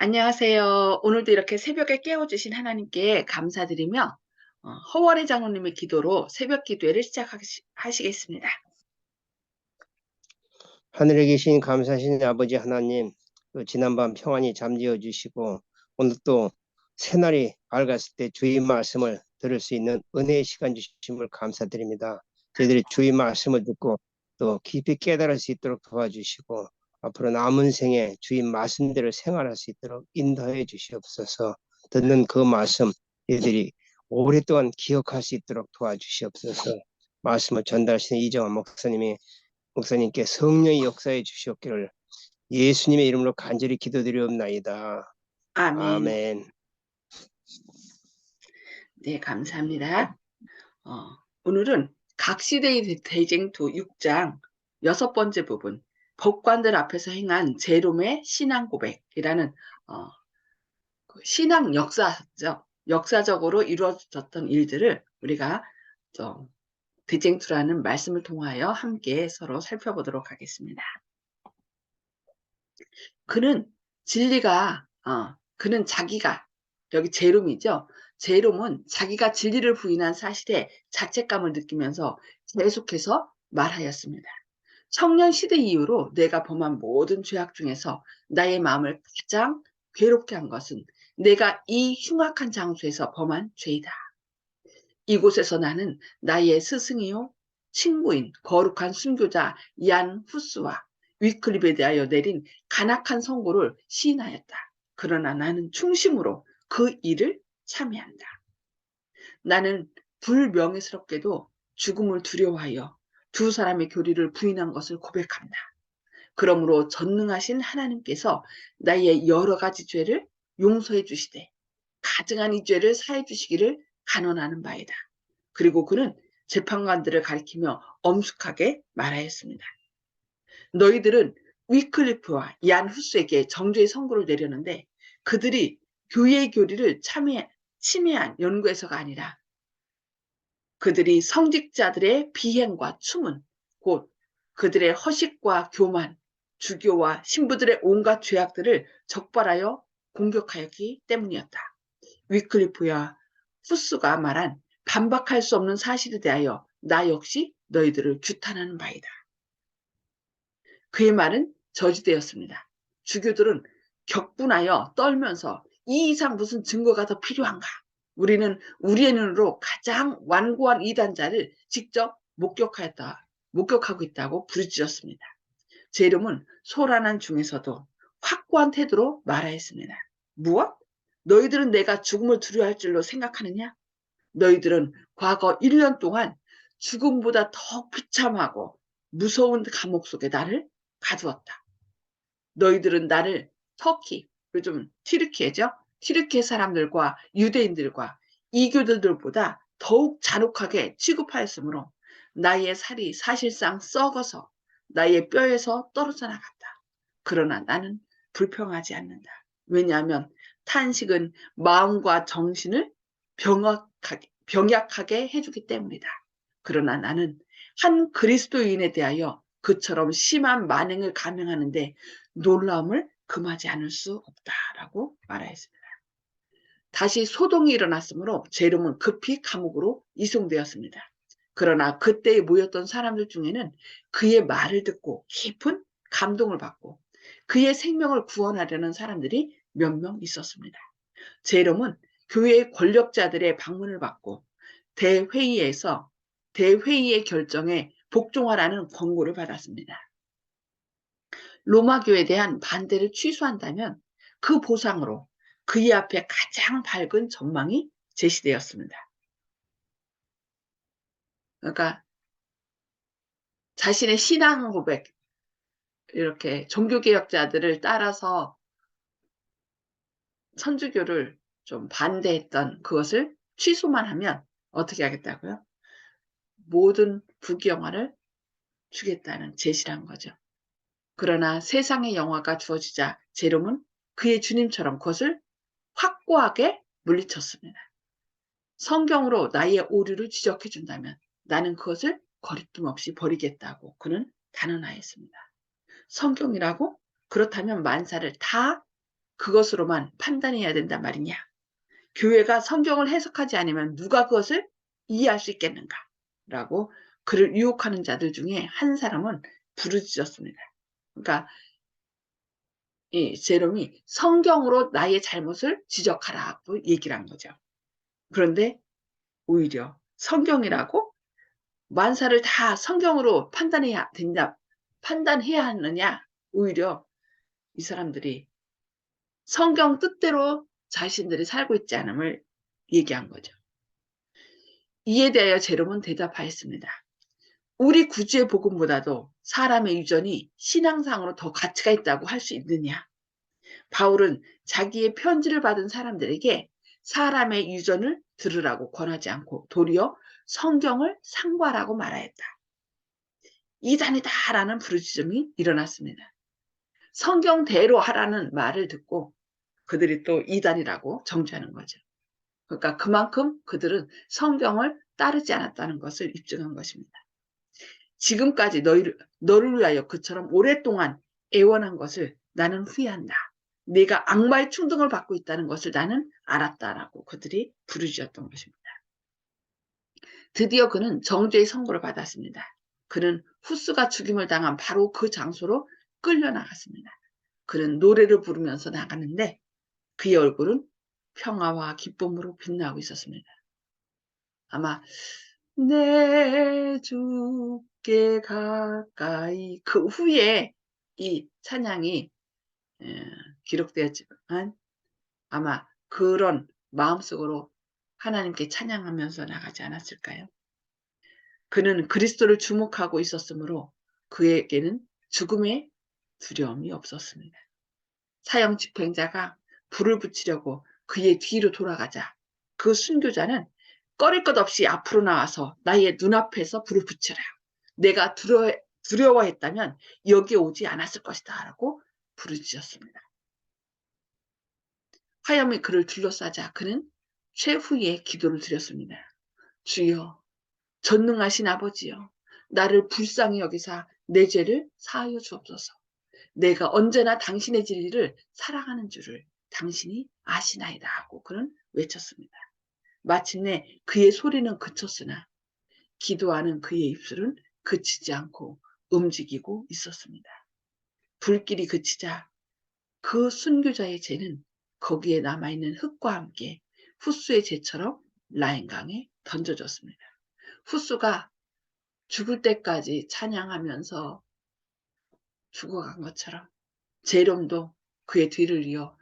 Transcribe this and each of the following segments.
안녕하세요. 오늘도 이렇게 새벽에 깨워주신 하나님께 감사드리며 허월의 장로님의 기도로 새벽 기도회를 시작하시겠습니다. 하늘에 계신 감사하신 아버지 하나님, 지난밤 평안히 잠재워 주시고 오늘 또 새날이 밝았을 때 주의 말씀을 들을 수 있는 은혜의 시간 주심을 감사드립니다. 저희들이 주의 말씀을 듣고 또 깊이 깨달을 수 있도록 도와주시고 앞으로 남은 생에 주의 말씀대로 생활할 수 있도록 인도해 주시옵소서. 듣는 그 말씀 저희들이 오랫동안 기억할 수 있도록 도와주시옵소서. 말씀을 전달하시는 이정환 목사님께 성령의 역사해 주시옵기를 예수님의 이름으로 간절히 기도드리옵나이다. 아멘. 아멘. 네, 감사합니다. 오늘은 각시대의 대쟁투 6장 6번째 부분, 법관들 앞에서 행한 제롬의 신앙 고백이라는 신앙 역사죠. 역사적으로 이루어졌던 일들을 우리가 대쟁투라는 말씀을 통하여 함께 서로 살펴보도록 하겠습니다. 그는 그는 자기가, 여기 제롬이죠. 제롬은 자기가 진리를 부인한 사실에 자책감을 느끼면서 계속해서 말하였습니다. 청년 시대 이후로 내가 범한 모든 죄악 중에서 나의 마음을 가장 괴롭게 한 것은 내가 이 흉악한 장소에서 범한 죄이다. 이곳에서 나는 나의 스승이요 친구인 거룩한 순교자 얀 후스와 위클립에 대하여 내린 간악한 선고를 시인하였다. 그러나 나는 충심으로 그 일을 참여한다. 나는 불명예스럽게도 죽음을 두려워하여 두 사람의 교리를 부인한 것을 고백한다. 그러므로 전능하신 하나님께서 나의 여러 가지 죄를 용서해 주시되 가증한 이 죄를 사해 주시기를 간원하는 바이다. 그리고 그는 재판관들을 가리키며 엄숙하게 말하였습니다. 너희들은 위클리프와 얀 후스에게 정죄의 선고를 내렸는데 그들이 교회의 교리를 침해한 연구에서가 아니라 그들이 성직자들의 비행과 추문, 곧 그들의 허식과 교만, 주교와 신부들의 온갖 죄악들을 적발하여 공격하였기 때문이었다. 위클리프와 후스가 말한 반박할 수 없는 사실에 대하여 나 역시 너희들을 규탄하는 바이다. 그의 말은 저지되었습니다. 주교들은 격분하여 떨면서 이 이상 무슨 증거가 더 필요한가? 우리는 우리의 눈으로 가장 완고한 이단자를 직접 목격하고 있다고 부르짖었습니다. 제롬은 소란한 중에서도 확고한 태도로 말하였습니다. 무엇? 너희들은 내가 죽음을 두려워할 줄로 생각하느냐? 너희들은 과거 1년 동안 죽음보다 더 비참하고 무서운 감옥 속에 나를 가두었다. 너희들은 나를 터키, 요즘 튀르키예죠? 튀르키예 사람들과 유대인들과 이교도들보다 더욱 잔혹하게 취급하였으므로 나의 살이 사실상 썩어서 나의 뼈에서 떨어져 나갔다. 그러나 나는 불평하지 않는다. 왜냐하면 탄식은 마음과 정신을 병약하게 해주기 때문이다. 그러나 나는 한 그리스도인에 대하여 그처럼 심한 만행을 감행하는데 놀라움을 금하지 않을 수 없다라고 말하였습니다. 다시 소동이 일어났으므로 제롬은 급히 감옥으로 이송되었습니다. 그러나 그때에 모였던 사람들 중에는 그의 말을 듣고 깊은 감동을 받고 그의 생명을 구원하려는 사람들이 몇 명 있었습니다. 제롬은 교회의 권력자들의 방문을 받고 대회의의 결정에 복종하라는 권고를 받았습니다. 로마교에 대한 반대를 취소한다면 그 보상으로 그의 앞에 가장 밝은 전망이 제시되었습니다. 그러니까 자신의 신앙 고백, 이렇게 종교개혁자들을 따라서 천주교를 좀 반대했던 그것을 취소만 하면 어떻게 하겠다고요? 모든 부귀영화를 주겠다는 제시를 한 거죠. 그러나 세상의 영화가 주어지자 제롬은 그의 주님처럼 그것을 확고하게 물리쳤습니다. 성경으로 나의 오류를 지적해 준다면 나는 그것을 거리낌 없이 버리겠다고 그는 단언하였습니다. 성경이라고? 그렇다면 만사를 다 그것으로만 판단해야 된단 말이냐. 교회가 성경을 해석하지 않으면 누가 그것을 이해할 수 있겠는가. 라고 그를 유혹하는 자들 중에 한 사람은 부르짖었습니다. 그러니까 이 제롬이 성경으로 나의 잘못을 지적하라고 얘기를 한 거죠. 그런데 오히려 성경이라고 만사를 다 성경으로 판단해야 하느냐. 오히려 이 사람들이 성경 뜻대로 자신들이 살고 있지 않음을 얘기한 거죠. 이에 대하여 제롬은 대답하였습니다. 우리 구주의 복음보다도 사람의 유전이 신앙상으로 더 가치가 있다고 할 수 있느냐. 바울은 자기의 편지를 받은 사람들에게 사람의 유전을 들으라고 권하지 않고 도리어 성경을 상고하라고 말하였다. 이단이다라는 부르짖음이 일어났습니다. 성경대로 하라는 말을 듣고 그들이 또 이단이라고 정죄하는 거죠. 그러니까 그만큼 그들은 성경을 따르지 않았다는 것을 입증한 것입니다. 지금까지 너를 위하여 그처럼 오랫동안 애원한 것을 나는 후회한다. 네가 악마의 충동을 받고 있다는 것을 나는 알았다라고 그들이 부르짖었던 것입니다. 드디어 그는 정죄의 선고를 받았습니다. 그는 후스가 죽임을 당한 바로 그 장소로 끌려나갔습니다. 그는 노래를 부르면서 나가는데 그의 얼굴은 평화와 기쁨으로 빛나고 있었습니다. 아마 내 주께 가까이 그 후에 이 찬양이 기록되었지만 아마 그런 마음속으로 하나님께 찬양하면서 나가지 않았을까요? 그는 그리스도를 주목하고 있었으므로 그에게는 죽음의 두려움이 없었습니다. 사형 집행자가 불을 붙이려고 그의 뒤로 돌아가자 그 순교자는 꺼릴 것 없이 앞으로 나와서 나의 눈앞에서 불을 붙여라. 내가 두려워했다면 여기에 오지 않았을 것이다 라고 부르짖었습니다. 화염이 그를 둘러싸자 그는 최후의 기도를 드렸습니다. 주여, 전능하신 아버지여, 나를 불쌍히 여기사 내 죄를 사하여 주옵소서. 내가 언제나 당신의 진리를 사랑하는 줄을 당신이 아시나이다 하고 그는 외쳤습니다. 마침내 그의 소리는 그쳤으나 기도하는 그의 입술은 그치지 않고 움직이고 있었습니다. 불길이 그치자 그 순교자의 죄는 거기에 남아있는 흙과 함께 후스의 죄처럼 라인강에 던져졌습니다. 후스가 죽을 때까지 찬양하면서 죽어간 것처럼 제롬도 그의 뒤를 이어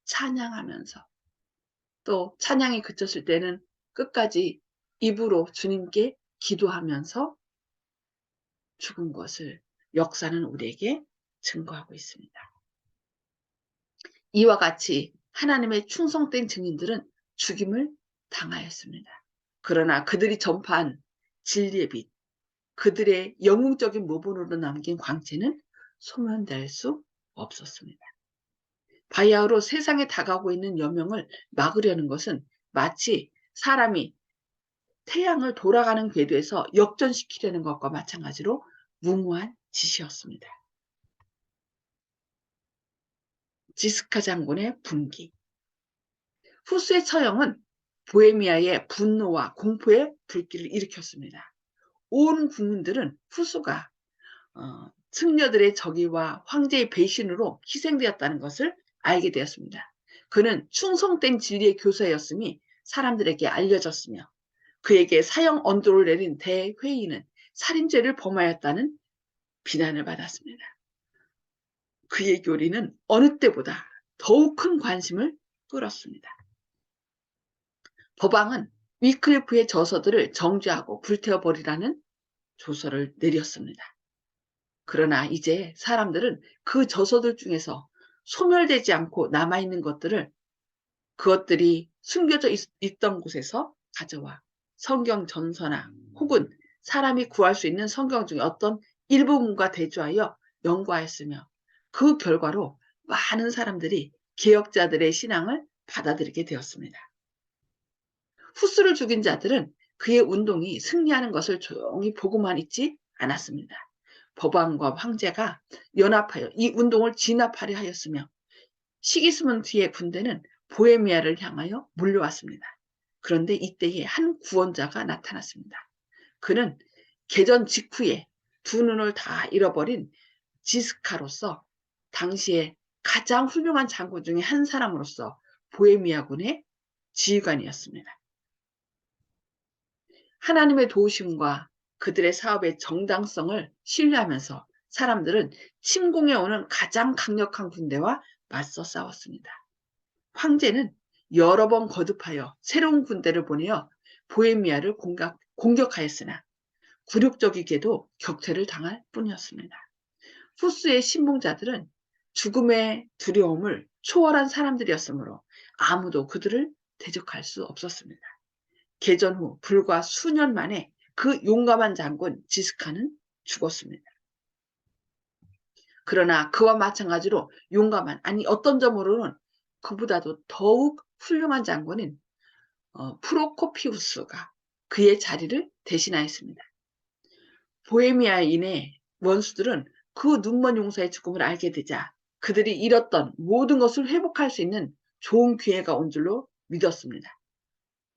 찬양하면서 또 찬양이 그쳤을 때는 끝까지 입으로 주님께 기도하면서 죽은 것을 역사는 우리에게 증거하고 있습니다. 이와 같이 하나님의 충성된 증인들은 죽임을 당하였습니다. 그러나 그들이 전파한 진리의 빛, 그들의 영웅적인 모본으로 남긴 광채는 소멸될 수 없었습니다. 바야흐로 세상에 다가오고 있는 여명을 막으려는 것은 마치 사람이 태양을 돌아가는 궤도에서 역전시키려는 것과 마찬가지로 무모한 짓이었습니다. 지스카 장군의 분기. 후스의 처형은 보헤미아의 분노와 공포의 불길을 일으켰습니다. 온 국민들은 후스가 승려들의 적의와 황제의 배신으로 희생되었다는 것을 알게 되었습니다. 그는 충성된 진리의 교사였음이 사람들에게 알려졌으며 그에게 사형 언도를 내린 대회의는 살인죄를 범하였다는 비난을 받았습니다. 그의 교리는 어느 때보다 더욱 큰 관심을 끌었습니다. 법왕은 위클리프의 저서들을 정죄하고 불태워버리라는 조서를 내렸습니다. 그러나 이제 사람들은 그 저서들 중에서 소멸되지 않고 남아있는 그것들이 숨겨져 있던 곳에서 가져와 성경 전서나 혹은 사람이 구할 수 있는 성경 중에 어떤 일부분과 대조하여 연구하였으며 그 결과로 많은 사람들이 개혁자들의 신앙을 받아들이게 되었습니다. 후스를 죽인 자들은 그의 운동이 승리하는 것을 조용히 보고만 있지 않았습니다. 법왕과 황제가 연합하여 이 운동을 진압하려 하였으며 시기스문 뒤의 군대는 보헤미아를 향하여 몰려왔습니다. 그런데 이때에 한 구원자가 나타났습니다. 그는 개전 직후에 두 눈을 다 잃어버린 지스카로서 당시에 가장 훌륭한 장군 중에 한 사람으로서 보헤미아군의 지휘관이었습니다. 하나님의 도우심과 그들의 사업의 정당성을 신뢰하면서 사람들은 침공해 오는 가장 강력한 군대와 맞서 싸웠습니다. 황제는 여러 번 거듭하여 새로운 군대를 보내어 보헤미아를 공격하였으나 굴욕적이게도 격퇴를 당할 뿐이었습니다. 후스의 신봉자들은 죽음의 두려움을 초월한 사람들이었으므로 아무도 그들을 대적할 수 없었습니다. 개전 후 불과 수년 만에 그 용감한 장군 지스카는 죽었습니다. 그러나 그와 마찬가지로 용감한, 아니 어떤 점으로는 그보다도 더욱 훌륭한 장군인 프로코피우스가 그의 자리를 대신하였습니다. 보헤미아인의 원수들은 그 눈먼 용사의 죽음을 알게 되자 그들이 잃었던 모든 것을 회복할 수 있는 좋은 기회가 온 줄로 믿었습니다.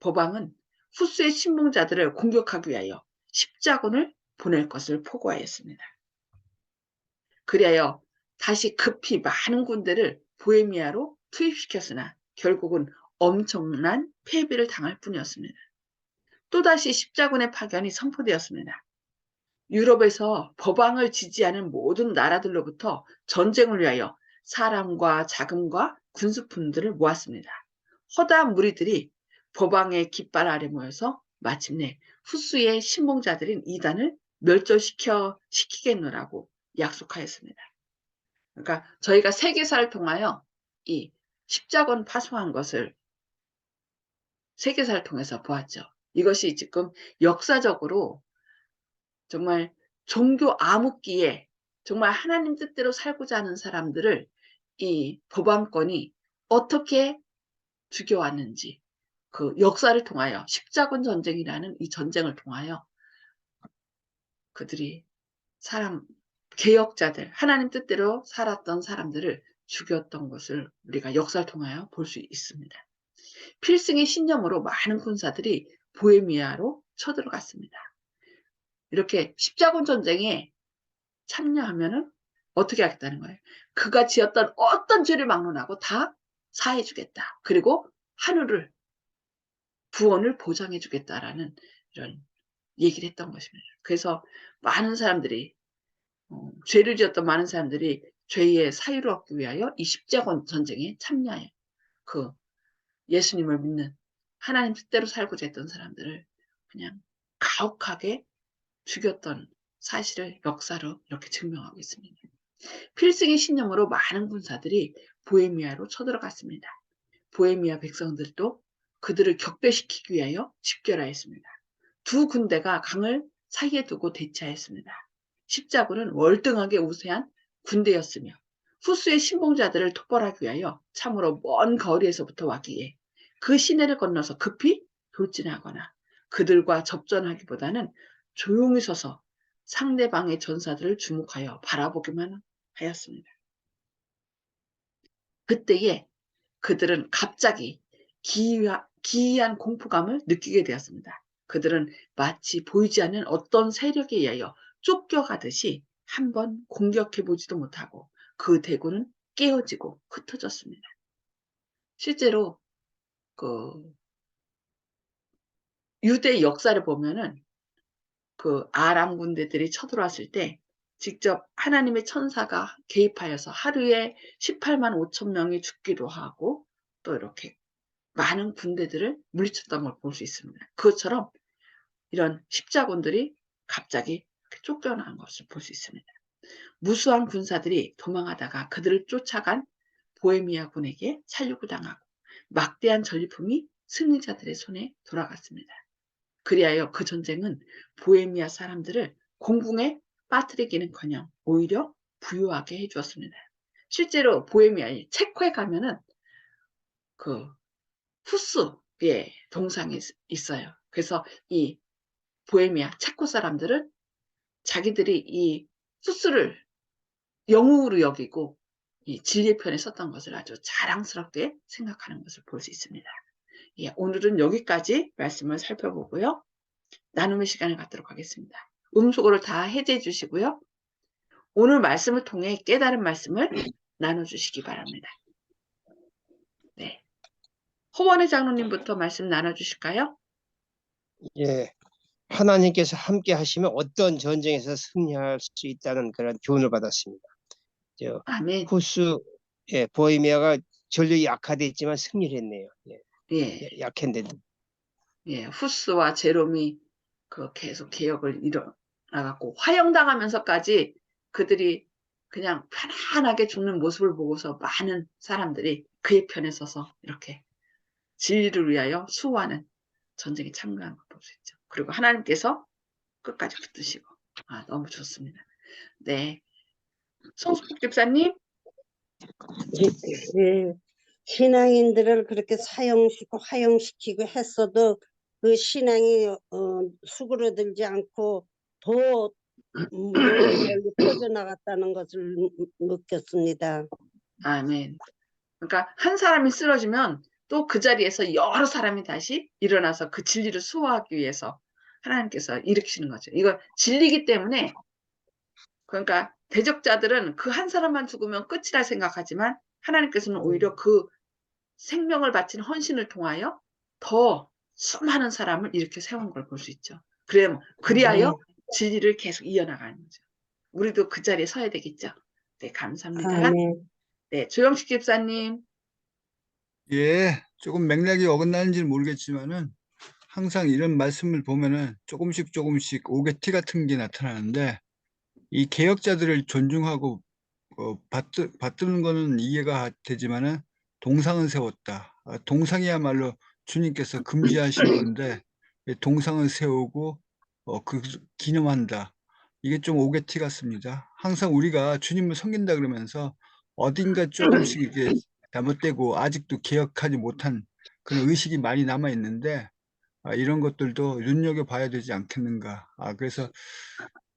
법왕은 후스의 신봉자들을 공격하기 위하여 십자군을 보낼 것을 포고하였습니다. 그리하여 다시 급히 많은 군대를 보헤미아로 투입시켰으나 결국은 엄청난 패배를 당할 뿐이었습니다. 또다시 십자군의 파견이 선포되었습니다. 유럽에서 법왕을 지지하는 모든 나라들로부터 전쟁을 위하여 사람과 자금과 군수품들을 모았습니다. 허다한 무리들이 법왕의 깃발 아래 모여서 마침내 후스의 신봉자들인 이단을 멸절시키겠노라고 약속하였습니다. 그러니까 저희가 세계사를 통하여 이 십자군 파송한 것을 세계사를 통해서 보았죠. 이것이 지금 역사적으로 정말 종교 암흑기에 정말 하나님 뜻대로 살고자 하는 사람들을 이 법왕권이 어떻게 죽여왔는지, 그 역사를 통하여 십자군 전쟁이라는 이 전쟁을 통하여 그들이 개혁자들, 하나님 뜻대로 살았던 사람들을 죽였던 것을 우리가 역사를 통하여 볼 수 있습니다. 필승의 신념으로 많은 군사들이 보헤미아로 쳐들어갔습니다. 이렇게 십자군 전쟁에 참여하면은 어떻게 하겠다는 거예요? 그가 지었던 어떤 죄를 막론하고 다 사해주겠다. 그리고 하늘을, 구원을 보장해주겠다라는 이런 얘기를 했던 것입니다. 그래서 많은 사람들이 죄를 지었던 많은 사람들이 죄의 사유를 얻기 위하여 이 십자군 전쟁에 참여해요. 그 예수님을 믿는 하나님 뜻대로 살고자 했던 사람들을 그냥 가혹하게 죽였던 사실을 역사로 이렇게 증명하고 있습니다. 필승의 신념으로 많은 군사들이 보헤미아로 쳐들어갔습니다. 보헤미아 백성들도 그들을 격퇴시키기 위하여 집결하였습니다. 두 군대가 강을 사이에 두고 대치하였습니다. 십자군은 월등하게 우세한 군대였으며 후스의 신봉자들을 토벌하기 위하여 참으로 먼 거리에서부터 왔기에 그 시내를 건너서 급히 돌진하거나 그들과 접전하기보다는 조용히 서서 상대방의 전사들을 주목하여 바라보기만 하였습니다. 그때에 그들은 갑자기 기이한 공포감을 느끼게 되었습니다. 그들은 마치 보이지 않는 어떤 세력에 의하여 쫓겨가듯이 한번 공격해보지도 못하고 그 대군은 깨어지고 흩어졌습니다. 실제로 그 유대 역사를 보면은 그 아람 군대들이 쳐들어왔을 때 직접 하나님의 천사가 개입하여서 하루에 18만 5천 명이 죽기도 하고 또 이렇게 많은 군대들을 물리쳤던 걸 볼 수 있습니다. 그것처럼 이런 십자군들이 갑자기 쫓겨난 것을 볼 수 있습니다. 무수한 군사들이 도망하다가 그들을 쫓아간 보헤미아 군에게 살육을 당하고 막대한 전리품이 승리자들의 손에 돌아갔습니다. 그리하여 그 전쟁은 보헤미아 사람들을 공궁에 빠뜨리기는커녕 오히려 부유하게 해주었습니다. 실제로 보헤미아의 체코에 가면은 그 후스의 동상이 있어요. 그래서 이 보헤미아 체코 사람들은 자기들이 이 후스를 영웅으로 여기고 이 진리의 편에 섰던 것을 아주 자랑스럽게 생각하는 것을 볼 수 있습니다. 예, 오늘은 여기까지 말씀을 살펴보고요. 나눔의 시간을 갖도록 하겠습니다. 음소거를 다 해제해 주시고요. 오늘 말씀을 통해 깨달은 말씀을 나눠주시기 바랍니다. 네. 허원의 장로님부터 말씀 나눠주실까요? 예, 하나님께서 함께 하시면 어떤 전쟁에서 승리할 수 있다는 그런 교훈을 받았습니다. 저 아멘. 후스 보헤미아가 전력이 약화됐지만 승리를 했네요. 예, 예, 약했는데 예. 후스와 제롬이 계속 개혁을 이뤄나갔고, 화형당하면서까지 그들이 그냥 편안하게 죽는 모습을 보고서 많은 사람들이 그의 편에 서서 이렇게 진리를 위하여 수호하는 전쟁에 참가한 걸 볼 수 있죠. 그리고 하나님께서 끝까지 붙드시고, 너무 좋습니다. 네. 송수복 집사님? 예, 신앙인들을 그렇게 사용시키고 화용시키고 했어도 그 신앙이 수그러들지 않고 더 멀리 퍼져나갔다는 것을 느꼈습니다. 아멘. 그러니까 한 사람이 쓰러지면 또 그 자리에서 여러 사람이 다시 일어나서 그 진리를 수호하기 위해서 하나님께서 일으키시는 거죠. 이거 진리기 때문에, 그러니까 대적자들은 그 한 사람만 죽으면 끝이라 생각하지만 하나님께서는 오히려 그 생명을 바친 헌신을 통하여 더 수많은 사람을 일으켜 세운 걸 볼 수 있죠. 그리하여 진리를 계속 이어나가는 거죠. 우리도 그 자리에 서야 되겠죠. 네, 감사합니다. 아멘. 네, 조영식 집사님. 예, 조금 맥락이 어긋나는지는 모르겠지만은 항상 이런 말씀을 보면은 조금씩 오게티 같은 게 나타나는데 이 개혁자들을 존중하고 받드는 거는 이해가 되지만은 동상은 세웠다. 동상이야말로 주님께서 금지하신 건데 동상을 세우고 그 기념한다. 이게 좀 오게티 같습니다. 항상 우리가 주님을 섬긴다 그러면서 어딘가 조금씩 이렇게 잘못되고 아직도 개혁하지 못한 그런 의식이 많이 남아 있는데 이런 것들도 눈여겨봐야 되지 않겠는가. 그래서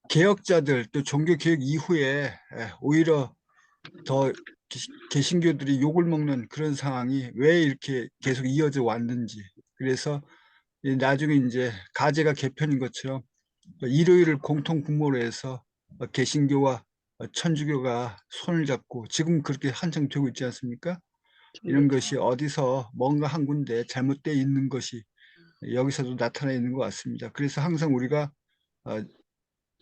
개혁자들 또 종교개혁 이후에 오히려 더 개신교들이 욕을 먹는 그런 상황이 왜 이렇게 계속 이어져 왔는지. 그래서 나중에 이제 가제가 개편인 것처럼 일요일을 공통 분모로 해서 개신교와 천주교가 손을 잡고 지금 그렇게 한창 되고 있지 않습니까? 이런 것이 어디서 뭔가 한 군데 잘못되어 있는 것이 여기서도 나타나 있는 것 같습니다. 그래서 항상 우리가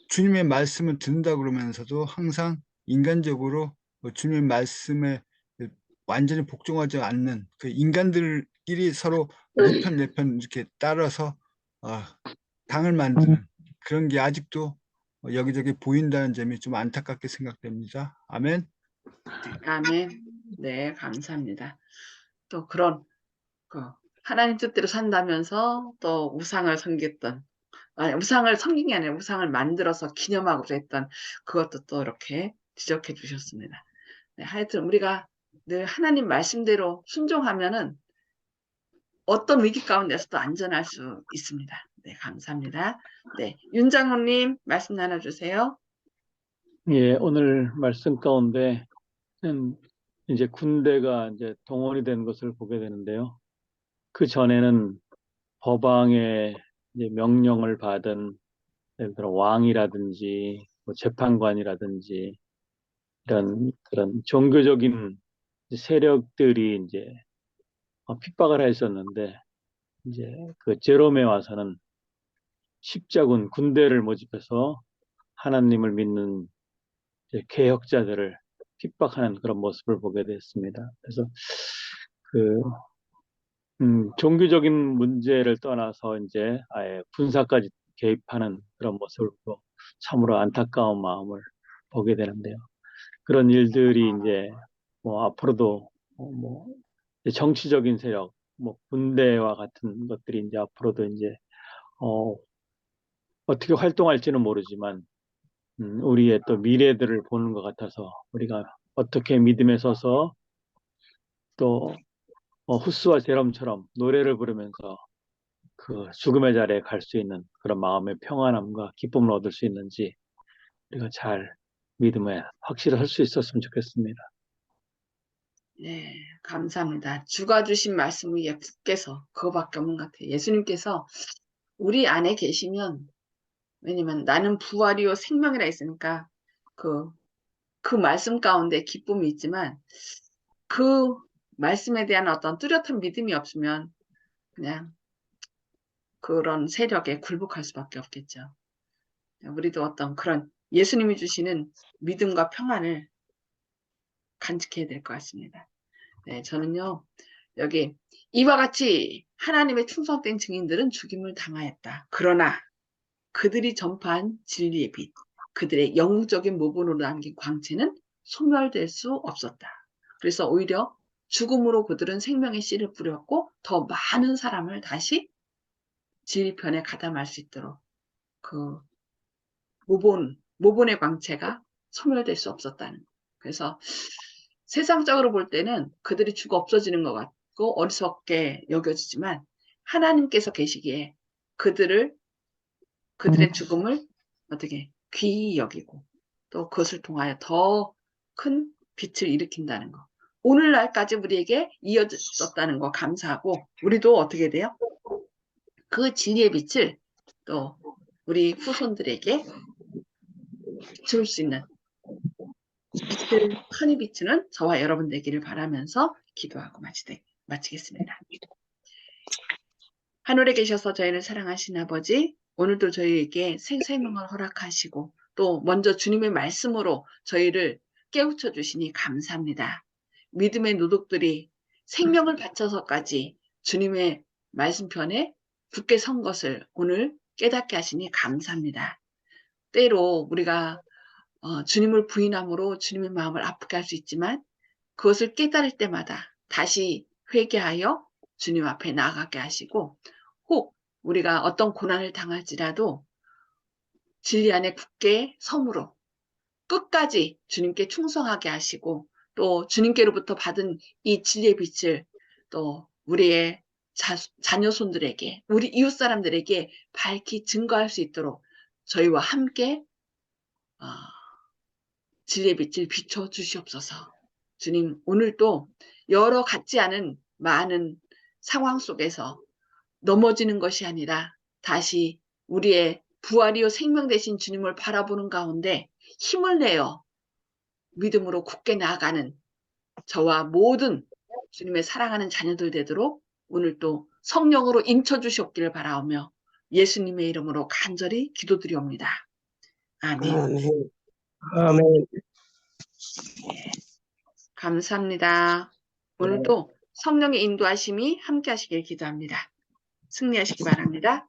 주님의 말씀을 듣는다 그러면서도 항상 인간적으로 주님의 말씀에 완전히 복종하지 않는 그 인간들끼리 서로 네 편, 내 편 이렇게 따라서 당을 만드는 그런 게 아직도 여기저기 보인다는 점이 좀 안타깝게 생각됩니다. 아멘. 아멘. 네, 감사합니다. 또 그런 하나님 뜻대로 산다면서 또 우상을 섬겼던, 우상을 섬긴 게 아니라 우상을 만들어서 기념하고 했던 그것도 또 이렇게 지적해 주셨습니다. 네, 하여튼 우리가 늘 하나님 말씀대로 순종하면은 어떤 위기 가운데서도 안전할 수 있습니다. 네, 감사합니다. 네, 윤 장로님 말씀 나눠주세요. 예, 오늘 말씀 가운데는 이제 군대가 이제 동원이 된 것을 보게 되는데요. 그 전에는 법왕의 이제 명령을 받은 예를 들어 왕이라든지 뭐 재판관이라든지 이런 그런 종교적인 세력들이 이제 핍박을 했었는데 이제 그 제롬에 와서는 십자군 군대를 모집해서 하나님을 믿는 이제 개혁자들을 핍박하는 그런 모습을 보게 됐습니다. 그래서 그 종교적인 문제를 떠나서 이제 아예 군사까지 개입하는 그런 모습을 보고 참으로 안타까운 마음을 보게 되는데요. 그런 일들이 이제 뭐 앞으로도 뭐 정치적인 세력, 뭐 군대와 같은 것들이 이제 앞으로도 이제 어떻게 활동할지는 모르지만 우리의 또 미래들을 보는 것 같아서 우리가 어떻게 믿음에 서서 또 후스와 제롬처럼 노래를 부르면서 그 죽음의 자리에 갈 수 있는 그런 마음의 평안함과 기쁨을 얻을 수 있는지 우리가 잘 믿음에 확실히 할 수 있었으면 좋겠습니다. 네, 감사합니다. 주가 주신 말씀 위에 굳게서 그거밖에 없는 것 같아요. 예수님께서 우리 안에 계시면, 왜냐면 나는 부활이요 생명이라 했으니까 그 말씀 가운데 기쁨이 있지만 그 말씀에 대한 어떤 뚜렷한 믿음이 없으면 그냥 그런 세력에 굴복할 수밖에 없겠죠. 우리도 어떤 그런 예수님이 주시는 믿음과 평안을 간직해야 될 것 같습니다. 네, 저는요, 여기 이와 같이 하나님의 충성된 증인들은 죽임을 당하였다. 그러나 그들이 전파한 진리의 빛, 그들의 영적인 모본으로 남긴 광채는 소멸될 수 없었다. 그래서 오히려 죽음으로 그들은 생명의 씨를 뿌렸고 더 많은 사람을 다시 진리편에 가담할 수 있도록 그 모본의 광채가 소멸될 수 없었다는. 그래서 세상적으로 볼 때는 그들이 죽어 없어지는 것 같고 어리석게 여겨지지만 하나님께서 계시기에 그들의 죽음을 어떻게 귀히 여기고 또 그것을 통하여 더 큰 빛을 일으킨다는 거. 오늘날까지 우리에게 이어졌다는 거 감사하고 우리도 어떻게 돼요? 그 진리의 빛을 또 우리 후손들에게 줄 수 있는 빛을 환히 비추는 저와 여러분 되기를 바라면서 기도하고 마치겠습니다. 하늘에 계셔서 저희를 사랑하신 아버지, 오늘도 저희에게 생명을 허락하시고 또 먼저 주님의 말씀으로 저희를 깨우쳐 주시니 감사합니다. 믿음의 노독들이 생명을 바쳐서까지 주님의 말씀편에 굳게 선 것을 오늘 깨닫게 하시니 감사합니다. 때로 우리가 주님을 부인함으로 주님의 마음을 아프게 할 수 있지만 그것을 깨달을 때마다 다시 회개하여 주님 앞에 나아가게 하시고 혹 우리가 어떤 고난을 당할지라도 진리 안에 굳게 섬으로 끝까지 주님께 충성하게 하시고 또 주님께로부터 받은 이 진리의 빛을 또 우리의 자녀손들에게 우리 이웃 사람들에게 밝히 증거할 수 있도록 저희와 함께 진리의 빛을 비춰 주시옵소서. 주님, 오늘도 여러 같지 않은 많은 상황 속에서 넘어지는 것이 아니라 다시 우리의 부활이요 생명 되신 주님을 바라보는 가운데 힘을 내어 믿음으로 굳게 나아가는 저와 모든 주님의 사랑하는 자녀들 되도록 오늘 또 성령으로 인쳐 주시옵기를 바라오며 예수님의 이름으로 간절히 기도드리옵니다. 아멘. 아멘. 아멘. 감사합니다. 오늘도 성령의 인도하심이 함께 하시길 기도합니다. 승리하시기 바랍니다.